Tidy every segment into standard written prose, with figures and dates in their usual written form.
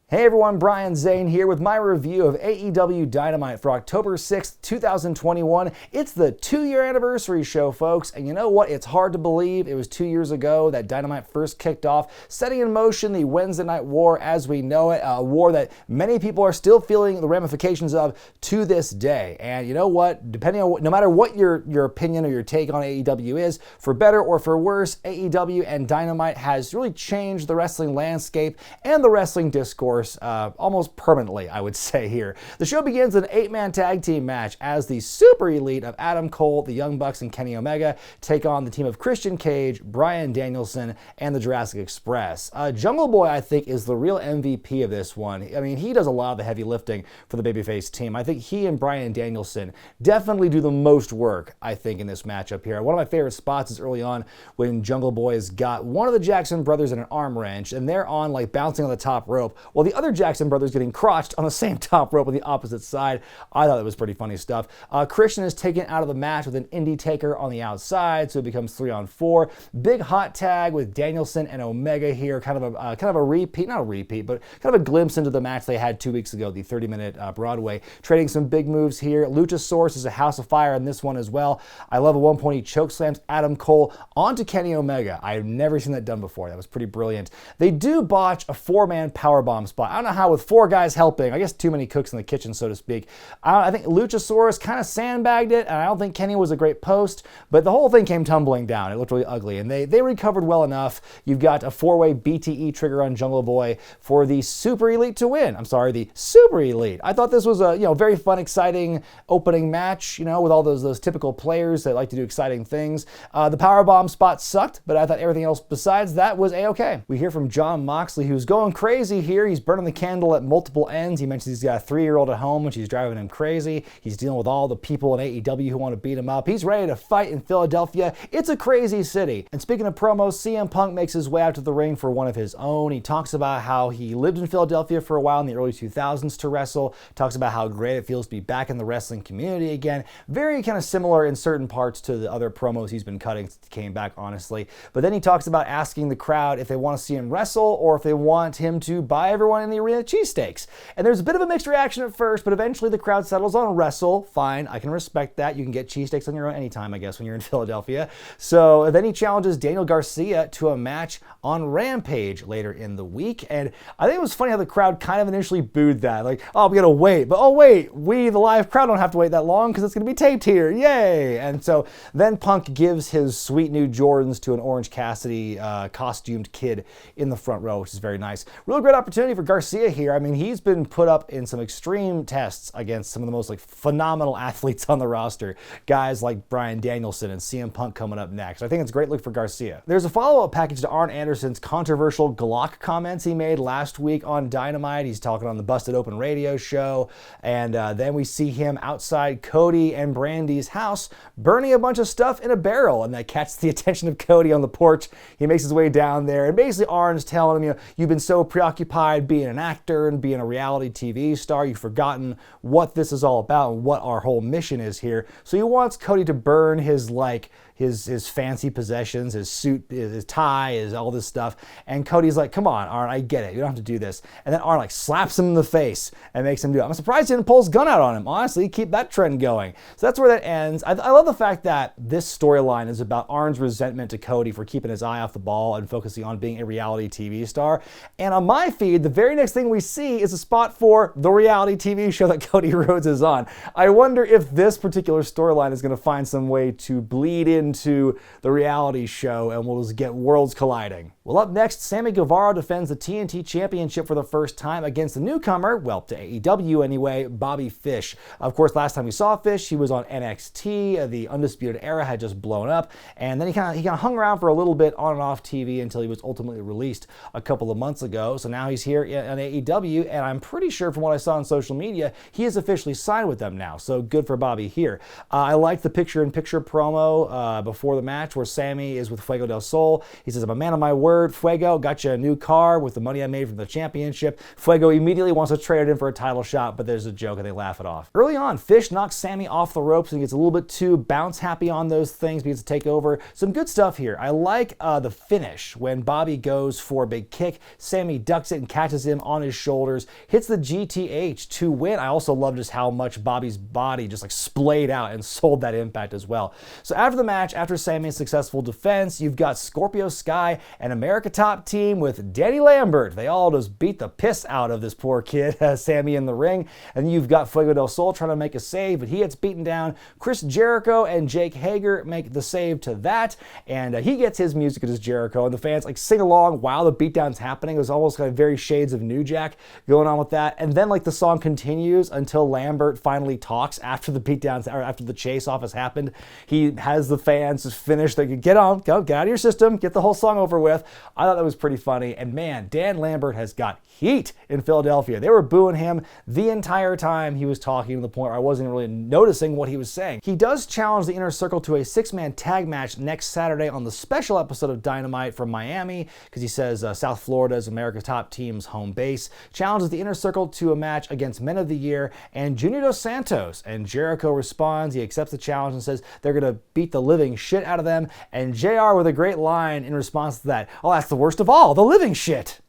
Hey everyone, Brian Zane here with my review of AEW Dynamite for October 6th, 2021. It's the 2-year anniversary show, folks, and you know what? It's hard to believe it was 2 years ago that Dynamite first kicked off, setting in motion the Wednesday Night War as we know it, a war that many people are still feeling the ramifications of to this day. And you know what? Depending on no matter what your opinion or your take on AEW is, for better or for worse, AEW and Dynamite has really changed the wrestling landscape and the wrestling discourse almost permanently, I would say here. The show begins with an 8-man tag team match as the super elite of Adam Cole, the Young Bucks, and Kenny Omega take on the team of Christian Cage, Bryan Danielson, and the Jurassic Express. Jungle Boy, I think, is the real MVP of this one. I mean, he does a lot of the heavy lifting for the babyface team. I think he and Bryan Danielson definitely do the most work, I think, in this matchup here. One of my favorite spots is early on when Jungle Boy has got one of the Jackson brothers in an arm wrench, and they're on, like, bouncing on the top rope, while the other Jackson brothers getting crotched on the same top rope on the opposite side. I thought it was pretty funny stuff. Christian is taken out of the match with an indie taker on the outside, so it becomes 3-on-4. Big hot tag with Danielson and Omega here, kind of a repeat, not a repeat, but kind of a glimpse into the match they had 2 weeks ago, the 30-minute Broadway. Trading some big moves here. Luchasaurus is a house of fire in this one as well. I love at one point he chokeslams Adam Cole onto Kenny Omega. I've never seen that done before. That was pretty brilliant. They do botch a 4-man powerbomb spot. I don't know how with 4 guys helping, I guess too many cooks in the kitchen, so to speak. I think Luchasaurus kind of sandbagged it, and I don't think Kenny was a great post, but the whole thing came tumbling down. It looked really ugly, and they recovered well enough. You've got a 4-way BTE trigger on Jungle Boy for the Super Elite to win. I'm sorry, the Super Elite. I thought this was a very fun, exciting opening match, with all those typical players that like to do exciting things. The powerbomb spot sucked, but I thought everything else besides that was a-okay. We hear from Jon Moxley, who's going crazy here. He's burning the candle at multiple ends. He mentions he's got a 3-year-old at home, which he's driving him crazy. He's dealing with all the people in AEW who want to beat him up. He's ready to fight in Philadelphia. It's a crazy city. And speaking of promos, CM Punk makes his way out to the ring for one of his own. He talks about how he lived in Philadelphia for a while in the early 2000s to wrestle. Talks about how great it feels to be back in the wrestling community again. Very kind of similar in certain parts to the other promos he's been cutting since he came back, honestly. But then he talks about asking the crowd if they want to see him wrestle or if they want him to buy everyone in the arena cheesesteaks. And there's a bit of a mixed reaction at first, but eventually the crowd settles on wrestle. Fine, I can respect that. You can get cheesesteaks on your own anytime, I guess, when you're in Philadelphia. So then he challenges Daniel Garcia to a match on Rampage later in the week. And I think it was funny how the crowd kind of initially booed that. Like, oh, we gotta wait. But oh, wait, we, the live crowd, don't have to wait that long because it's gonna be taped here. Yay! And so then Punk gives his sweet new Jordans to an Orange Cassidy costumed kid in the front row, which is very nice. Real great opportunity for Garcia here. I mean, he's been put up in some extreme tests against some of the most phenomenal athletes on the roster. Guys like Bryan Danielson and CM Punk coming up next. I think it's a great look for Garcia. There's a follow-up package to Arn Anderson's controversial Glock comments he made last week on Dynamite. He's talking on the Busted Open radio show. And then we see him outside Cody and Brandy's house burning a bunch of stuff in a barrel. And that catches the attention of Cody on the porch. He makes his way down there. And basically Arn's telling him, you've been so preoccupied being an actor and being a reality TV star, you've forgotten what this is all about and what our whole mission is here. So he wants Cody to burn his his fancy possessions, his suit, his tie, his all this stuff. And Cody's like, come on, Arn, I get it. You don't have to do this. And then Arn slaps him in the face and makes him do it. I'm surprised he didn't pull his gun out on him. Honestly, keep that trend going. So that's where that ends. I love the fact that this storyline is about Arn's resentment to Cody for keeping his eye off the ball and focusing on being a reality TV star. And on my feed, the very next thing we see is a spot for the reality TV show that Cody Rhodes is on. I wonder if this particular storyline is going to find some way to bleed into the reality show and we'll just get worlds colliding. Well, up next, Sammy Guevara defends the TNT Championship for the first time against the newcomer, well, to AEW anyway, Bobby Fish. Of course, last time we saw Fish, he was on NXT. The Undisputed Era had just blown up, and then he kind of hung around for a little bit on and off TV until he was ultimately released a couple of months ago. So now he's here on AEW, and I'm pretty sure from what I saw on social media, he is officially signed with them now. So good for Bobby here. I liked the picture-in-picture promo before the match where Sammy is with Fuego del Sol. He says, I'm a man of my word. word, Fuego, got you a new car with the money I made from the championship. Fuego immediately wants to trade it in for a title shot, but there's a joke and they laugh it off. Early on, Fish knocks Sammy off the ropes and gets a little bit too bounce happy on those things, begins to take over. Some good stuff here. I like the finish when Bobby goes for a big kick. Sammy ducks it and catches him on his shoulders, hits the GTH to win. I also love just how much Bobby's body just like splayed out and sold that impact as well. So after the match, after Sammy's successful defense, you've got Scorpio Sky and America Top Team with Danny Lambert. They all just beat the piss out of this poor kid, Sammy, in the ring. And you've got Fuego del Sol trying to make a save, but he gets beaten down. Chris Jericho and Jake Hager make the save to that, and he gets his music as Jericho, and the fans like sing along while the beatdown's happening. It was almost kind of very shades of New Jack going on with that. And then like the song continues until Lambert finally talks after the beatdowns, or after the chase off has happened. He has the fans just finish. They could get on, go, get out of your system, get the whole song over with. I thought that was pretty funny. And man, Dan Lambert has got heat in Philadelphia. They were booing him the entire time he was talking, to the point where I wasn't really noticing what he was saying. He does challenge the Inner Circle to a 6-man tag match next Saturday on the special episode of Dynamite from Miami, because he says South Florida is America's Top Team's home base. Challenges the Inner Circle to a match against Men of the Year and Junior Dos Santos, and Jericho responds. He accepts the challenge and says they're going to beat the living shit out of them, and JR with a great line in response to that: "Oh, that's the worst of all, the living shit."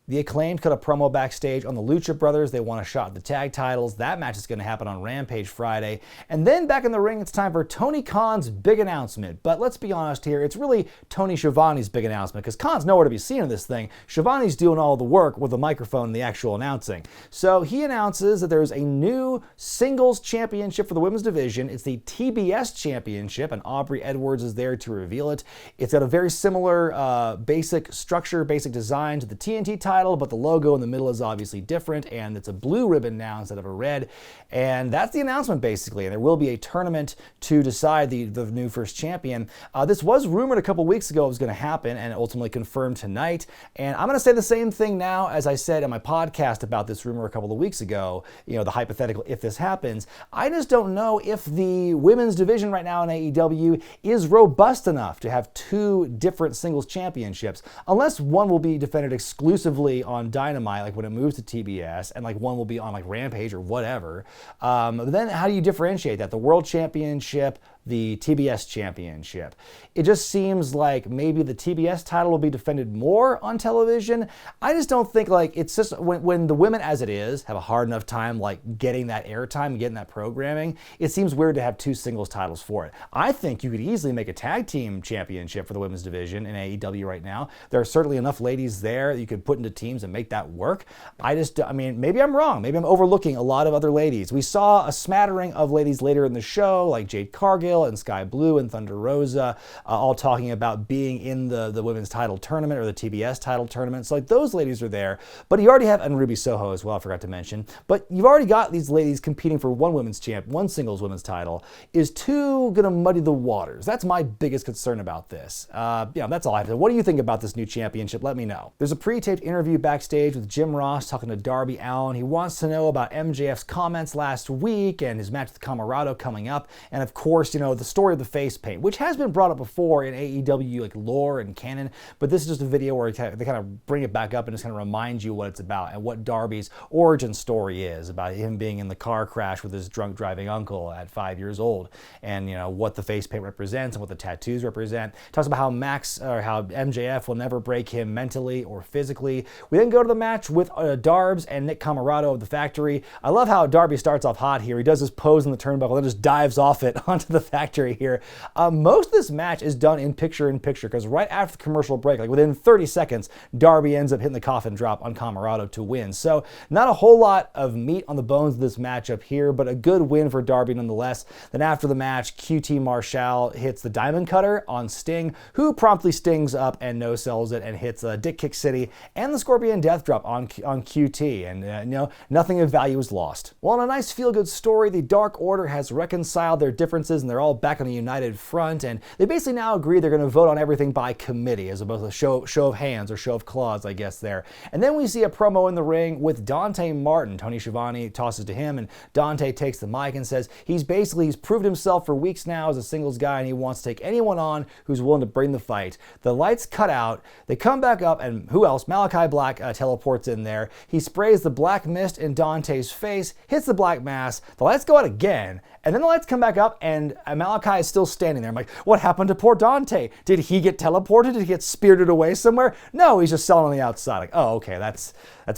The Acclaimed cut a promo backstage on the Lucha Brothers. They want a shot at the tag titles. That match is going to happen on Rampage Friday. And then back in the ring, it's time for Tony Khan's big announcement. But let's be honest here, it's really Tony Schiavone's big announcement, because Khan's nowhere to be seen in this thing. Schiavone's doing all the work with the microphone and the actual announcing. So he announces that there's a new singles championship for the women's division. It's the TBS championship, and Aubrey Edwards is there to reveal it. It's got a very similar basic structure, basic design to the TNT title, but the logo in the middle is obviously different, and it's a blue ribbon now instead of a red. And that's the announcement, basically. And there will be a tournament to decide the new first champion. This was rumored a couple weeks ago it was going to happen, and ultimately confirmed tonight. And I'm going to say the same thing now as I said in my podcast about this rumor a couple of weeks ago, you know, the hypothetical if this happens. I just don't know if the women's division right now in AEW is robust enough to have two different singles championships, unless one will be defended exclusively on Dynamite, like when it moves to TBS, and like one will be on like Rampage or whatever. Then how do you differentiate that? The World Championship, the TBS Championship. It just seems like maybe the TBS title will be defended more on television. I just don't think, like, it's just when the women as it is have a hard enough time like getting that airtime, getting that programming, it seems weird to have two singles titles for it. I think you could easily make a tag team championship for the women's division in AEW right now. There are certainly enough ladies there that you could put into teams and make that work. I mean, maybe I'm wrong. Maybe I'm overlooking a lot of other ladies. We saw a smattering of ladies later in the show, like Jade Cargill and Sky Blue and Thunder Rosa, all talking about being in the women's title tournament or the TBS title tournament. So like those ladies are there, but you already have, and Ruby Soho as well, I forgot to mention, but you've already got these ladies competing for one singles women's title. Is two gonna muddy the waters? That's my biggest concern about this. That's all I have to say. What do you think about this new championship? Let me know. There's a pre-taped interview backstage with Jim Ross talking to Darby Allin. He wants to know about MJF's comments last week and his match with Camarado coming up, and of course, you know, the story of the face paint, which has been brought up before in AEW like lore and canon, but this is just a video where they kind of bring it back up and just kind of remind you what it's about and what Darby's origin story is, about him being in the car crash with his drunk driving uncle at 5 years old, and you know what the face paint represents and what the tattoos represent. Talks about how how MJF will never break him mentally or physically. We then go to the match with Darbs and Nick Camarado of the Factory. I love how Darby starts off hot here. He does his pose in the turnbuckle, then just dives off it onto the Factory here. Most of this match is done in picture-in-picture, because right after the commercial break, like within 30 seconds, Darby ends up hitting the coffin drop on Camarado to win. So not a whole lot of meat on the bones of this matchup here, but a good win for Darby nonetheless. Then after the match, QT Marshall hits the Diamond Cutter on Sting, who promptly stings up and no-sells it and hits Dick Kick City and the Scorpion Death Drop on QT, and nothing of value is lost. Well, in a nice feel-good story, the Dark Order has reconciled their differences in their they're all back on a united front, and they basically now agree they're going to vote on everything by committee as opposed to show of hands or show of claws, I guess, there. And then we see a promo in the ring with Dante Martin. Tony Schiavone tosses to him, and Dante takes the mic and says he's proved himself for weeks now as a singles guy, and he wants to take anyone on who's willing to bring the fight. The lights cut out, they come back up, and who else? Malachi Black teleports in there. He sprays the black mist in Dante's face, hits the black mass, the lights go out again, and then the lights come back up, and Malachi is still standing there. I'm like, what happened to poor Dante? Did he get teleported? Did he get spirited away somewhere? No, he's just selling on the outside. Like, oh, okay, that's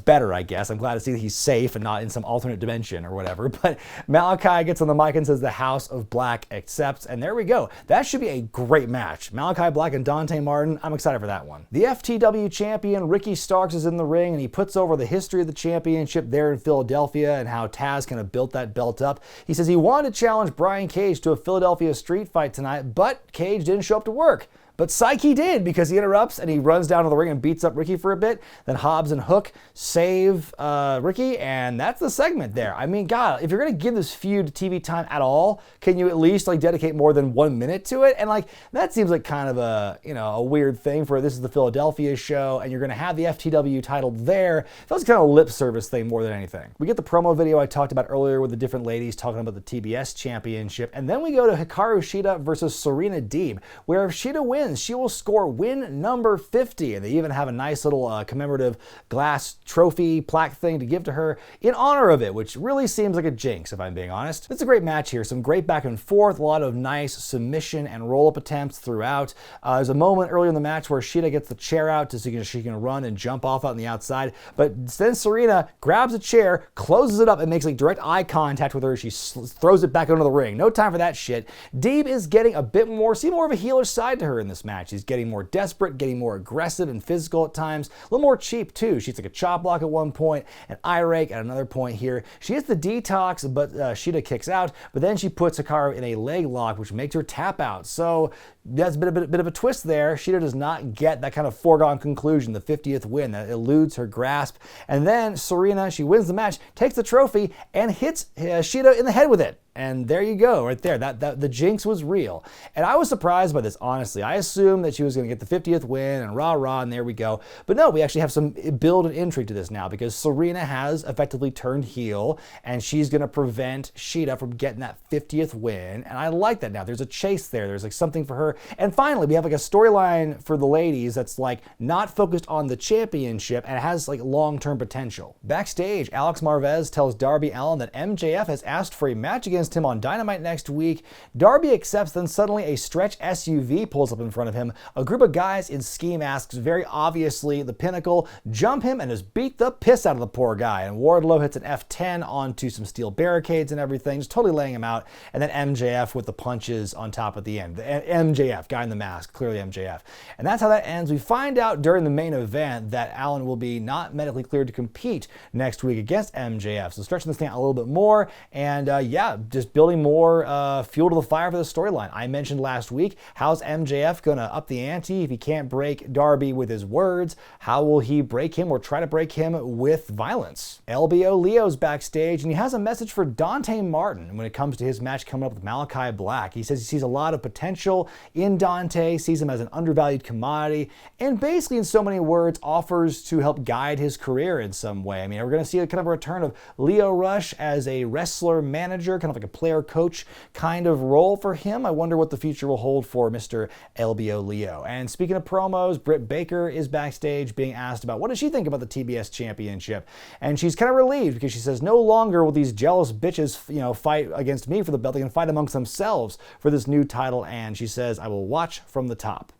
better, I guess. I'm glad to see that he's safe and not in some alternate dimension or whatever. But Malachi gets on the mic and says the House of Black accepts, and there we go. That should be a great match. Malachi Black and Dante Martin, I'm excited for that one. The FTW champion, Ricky Starks, is in the ring, and he puts over the history of the championship there in Philadelphia and how Taz kind of built that belt up. He says he wanted to challenge Brian Cage to a Philadelphia street fight tonight, but Cage didn't show up to work. But Psyche did, because he interrupts and he runs down to the ring and beats up Ricky for a bit. Then Hobbs and Hook save Ricky, and that's the segment there. I mean, God, if you're going to give this feud TV time at all, can you at least dedicate more than 1 minute to it? And that seems like kind of a weird thing for this is the Philadelphia show, and you're going to have the FTW title there. It feels kind of a lip service thing more than anything. We get the promo video I talked about earlier with the different ladies talking about the TBS championship, and then we go to Hikaru Shida versus Serena Deep, where if Shida wins, she will score win number 50, and they even have a nice little commemorative glass trophy plaque thing to give to her in honor of it, which really seems like a jinx, if I'm being honest. It's a great match here, some great back and forth, a lot of nice submission and roll-up attempts throughout. There's a moment earlier in the match where Sheetah gets the chair out so she can run and jump off out on the outside, but then Serena grabs a chair, closes it up, and makes direct eye contact with her. She throws it back into the ring. No time for that shit. Deeb is getting a bit more, more of a healer side to her in this match. She's getting more desperate, getting more aggressive and physical at times, a little more cheap too. She's like a chop block at one point, an eye rake at another point here. She hits the detox, but Sheetah kicks out, but then she puts Hikaru in a leg lock, which makes her tap out. So that's a bit of a twist there. Sheetah does not get that kind of foregone conclusion, the 50th win, that eludes her grasp. And then Serena, she wins the match, takes the trophy, and hits Sheetah in the head with it. And there you go, right there. That the jinx was real. And I was surprised by this, honestly. I assumed that she was going to get the 50th win and rah-rah, and there we go. But no, we actually have some build and intrigue to this now, because Serena has effectively turned heel, and she's going to prevent Sheetah from getting that 50th win. And I like that now. There's a chase there. There's something for her. And finally, we have a storyline for the ladies that's not focused on the championship, and it has long-term potential. Backstage, Alex Marvez tells Darby Allin that MJF has asked for a match against him on Dynamite next week. Darby accepts, then suddenly a stretch SUV pulls up in front of him. A group of guys in ski masks, very obviously the Pinnacle, jump him and just beat the piss out of the poor guy. And Wardlow hits an F10 onto some steel barricades and everything, just totally laying him out. And then MJF with the punches on top at the end. The MJF, guy in the mask, clearly MJF. And that's how that ends. We find out during the main event that Allin will be not medically cleared to compete next week against MJF. So stretching this thing out a little bit more, and just building more fuel to the fire for the storyline. I mentioned last week, how's MJF gonna up the ante if he can't break Darby with his words? How will he break him or try to break him with violence? LBO Leo's backstage, and he has a message for Dante Martin when it comes to his match coming up with Malachi Black. He says he sees a lot of potential in Dante, sees him as an undervalued commodity, and basically in so many words offers to help guide his career in some way. I mean, we're gonna see a kind of a return of Leo Rush as a wrestler manager, kind of like a player coach kind of role for him. I wonder what the future will hold for Mr. LBO Leo. And speaking of promos, Britt Baker is backstage being asked about what does she think about the TBS championship. And she's kind of relieved because she says no longer will these jealous bitches, fight against me for the belt. They can fight amongst themselves for this new title. And she says, I will watch from the top.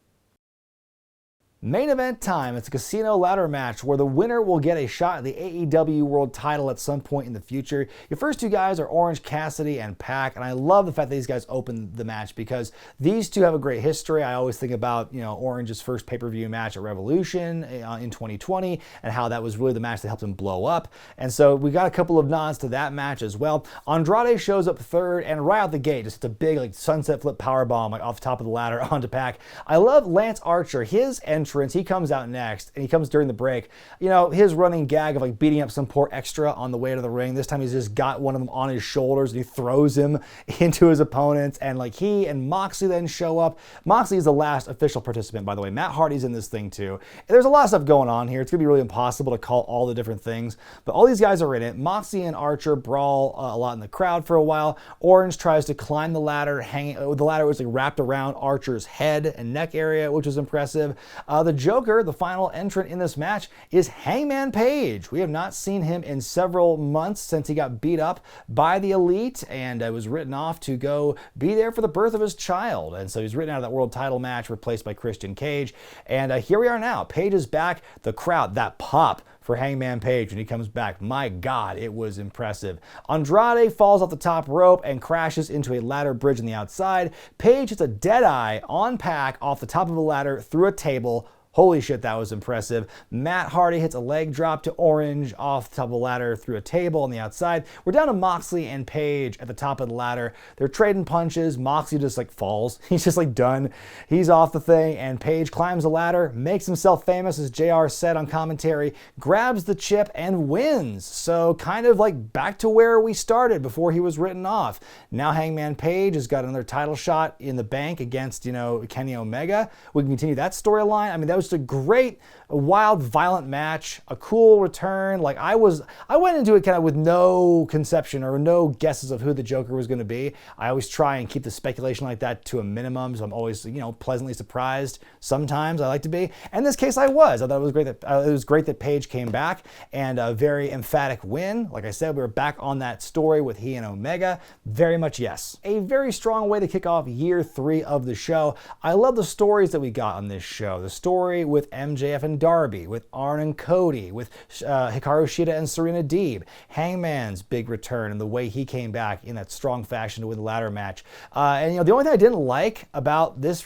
Main event time. It's a casino ladder match where the winner will get a shot at the AEW World title at some point in the future. Your first two guys are Orange Cassidy and Pac, and I love the fact that these guys opened the match because these two have a great history. I always think about, Orange's first pay-per-view match at Revolution in 2020 and how that was really the match that helped him blow up. And so we got a couple of nods to that match as well. Andrade shows up third, and right out the gate, just a big sunset flip powerbomb off the top of the ladder onto Pac. I love Lance Archer. His entrance entrance. He comes out next, and he comes during the break. You know, his running gag of like beating up some poor extra on the way to the ring. This time he's just got one of them on his shoulders, and he throws him into his opponents, and like he and Moxley then show up. Moxley is the last official participant, by the way. Matt Hardy's in this thing too. There's a lot of stuff going on here. It's gonna be really impossible to call all the different things, but all these guys are in it. Moxley and Archer brawl a lot in the crowd for a while. Orange tries to climb the ladder, the ladder was like wrapped around Archer's head and neck area, which was impressive. The Joker, the final entrant in this match, is Hangman Page. We have not seen him in several months since he got beat up by the Elite and was written off to go be there for the birth of his child. And so he's written out of that world title match, replaced by Christian Cage. And here we are now. Page is back. The crowd, that pop for Hangman Page when he comes back. My God, it was impressive. Andrade falls off the top rope and crashes into a ladder bridge on the outside. Page hits a deadeye on Pac off the top of a ladder through a table. Holy shit, that was impressive. Matt Hardy hits a leg drop to Orange off the top of the ladder through a table on the outside. We're down to Moxley and Page at the top of the ladder. They're trading punches. Moxley just like falls. He's just like done. He's off the thing, and Page climbs the ladder, makes himself famous, as JR said on commentary, grabs the chip and wins. So kind of like back to where we started before he was written off. Now Hangman Page has got another title shot in the bank against, you know, Kenny Omega. We can continue that storyline. I mean, that was just a great, wild, violent match, a cool return. Like I went into it kind of with no conception or no guesses of who the Joker was going to be. I always try and keep the speculation like that to a minimum, so I'm always, you know, pleasantly surprised. Sometimes I like to be. In this case, I was. I thought it was great that Page came back, and a very emphatic win. Like I said, we were back on that story with he and Omega. Very much yes. A very strong way to kick off year 3 of the show. I love the stories that we got on this show. The story with MJF and Darby, with Arn and Cody, with Hikaru Shida and Serena Deep, Hangman's big return and the way he came back in that strong fashion to win the ladder match. And you know, the only thing I didn't like about this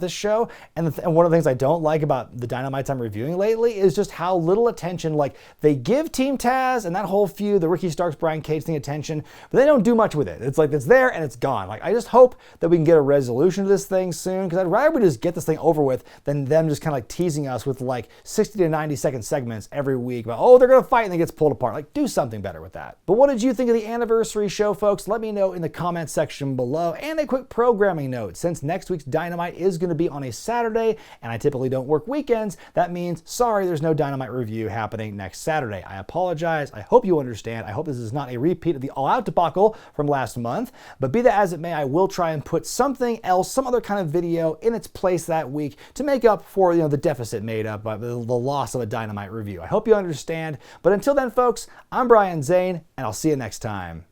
show, and one of the things I don't like about the Dynamites I'm reviewing lately, is just how little attention like they give Team Taz and that whole feud, the Ricky Starks, Brian Cage thing, attention, but they don't do much with it. It's like it's there and it's gone. Like I just hope that we can get a resolution to this thing soon, because I'd rather we just get this thing over with than them just kind of like teasing us with like 60 to 90 second segments every week about, oh, they're gonna fight and it gets pulled apart. Like, do something better with that. But what did you think of the anniversary show, folks? Let me know in the comments section below. And a quick programming note: since next week's Dynamite is going to be on a Saturday and I typically don't work weekends, that means sorry, there's no Dynamite review happening next Saturday. I apologize. I hope you understand. I hope this is not a repeat of the All Out debacle from last month, but be that as it may, I will try and put something else, some other kind of video in its place that week to make up for, you know, the deficit made up by the loss of a Dynamite review. I hope you understand. But until then, folks, I'm Brian Zane, and I'll see you next time.